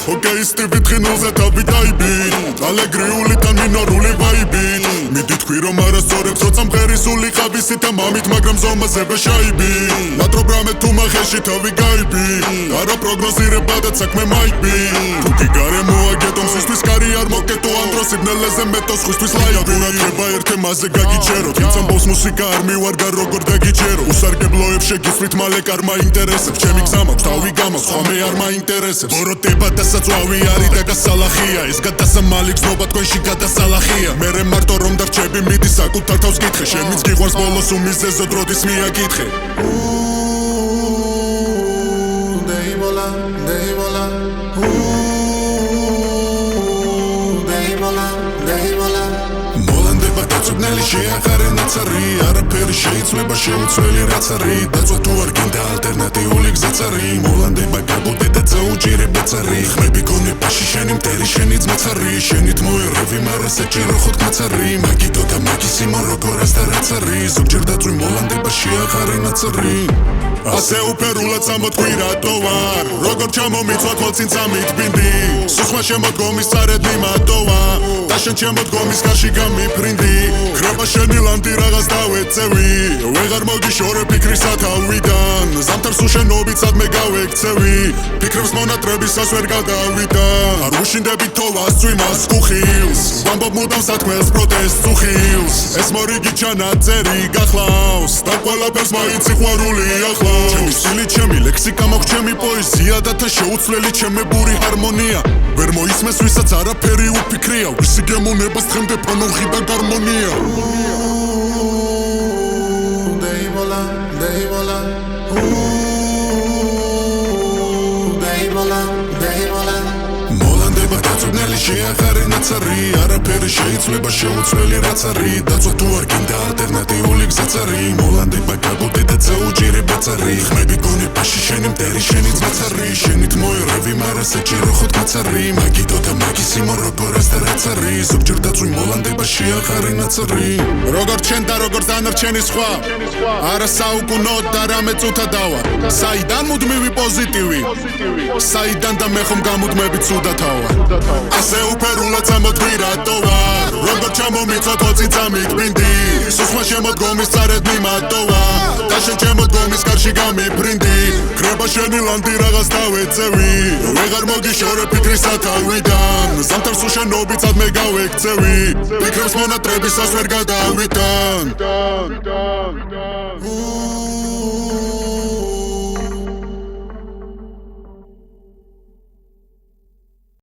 ჰოკეისტი ვითხინულზე თავი დაიბით ალეგრიული თან მინორული ვაიბით მიდი თქვი რომ არასწორებს როცა მღერისული ყავისით და მამით მაგრამ ზომაზე ბეშაიბი ლატრობრამე თუ მახეში თავი გაიბი არა პროგნოზირებადაც საქმე მაიბი თუ კი გარემოა გეტომ სისთვის კარი არ მოკეტო ანდროს სიბნელეზე მეტოს ხვისთვის ლაიბი რაკება ერთ თემაზე გაგიჩერო თუმცა ბოს მუსიკა არ მივარგა როგორ დაგიჩერო უსარგებლოებს შეგიცვლით მალე კარ მაინტერესებს ჩემი გზა მაქვს თავი გამაქვს სხვა მე არ მაინტერესებს ბოროტება და საწვავი არის და გასალახია ეს გადასამალი გზნობა თქვენში გადასალახია მერე მარტო რომ დარჩები მიდი საკუთარ თავს კითხე შემიც გიყვარს ბოლოს უმიზეზოდ როდის მიაკითხე მოლანდება დაწვდნელი შეახარე ნაცარი არაფერი შეიცვლება შეუცვლელი რაც არის დაწვა თუ არ გინდა ალტერნატიული გზაც არის მოლანდება გაბუდე და წაუჭირებაც არის ხმები გონე პაში შენი მტერი შენი ძმაც არის შენით მოერევი მარა საჭირო ხოთმაც არის მაგიდო და მაგისიმო როგორ და რაც არის ზოგჯერ დაწვი მოლანდება შეახარე ნაცარი ასე უფერულად სამოთქვი რატო ვარ როგორ ჩამომიცვა თვალწინ წამიტბინდი სუსხმა შემოდგომის წარედ მიმატოვა და შენ შემოდგომის გარში გამიფრინდი ხრება შენი ლანდი რაღაც დავეწევი ვეღარ მოგიშორე ფიქრისა თავიდან ზამთარს უშენობით სადმე გავექცევი ფიქრებს მონატრებისას ვერ გადავიდა არ უშინდები თოვას წვიმას კუხილს ვამბობ მუდამ სათქმელს პროტესტს უხილს ეს მორიგი ჩანაწერი გახლავს და ყველაფერს მაინც სიყვარული ახლავს ჩემი სტილი ჩემი ლექსიკა მაქვს ჩემი პოეზია და თა შეუცვლელი ჩემებური ჰარმონია ვერ მოისმეს ვისაც არაფერი უფიქრია ვისი გემონებას თხემდე ფანოხი და გარმონია მოლანდება დაწვდნელი შეახარე ნაცარი არაფერი შეიცვლება შეუცვლელი რაც არის დაწვა თუ არ გინდა ალტერნატიული გზაც არის მოლანდება გაბუდე და წაუჭირებაც არის ხმები გონე პაში შენი მტერი შენი ძმაც არის შენით მოერევი მარა საჭირო ხოთმაც არის მაგიდო და მაგისიმო როგორ და რაც არის ზოგჯერ დაწვი მოლანდება შეახარე ნაცარი როგორ ჩენ და როგორ დანარჩენი სხვა არა საუკუნოდ და რამე წუთა დავა საიდან მუდმივი პოზიტივი საიდან და მე ხომ გამუდმებით ცუდათავა ასე უფერულად სამოთქვი რატო ვარ როგორ ჩამომიცვა თვალწინ წამიტბინდი სუსხმა შემოდგომის წარედ მიმატოვა და შენ შემოდგომის გარში გამიფრინდი ხრება შენი ლანდი რაღაც დავეწევი ვეღარ მოგიშორე ფიქრისა თავიდან ზამთარს უშენობით სადმე გავექცევი ფიქრებს მონატრებისას ვერ გადავიდან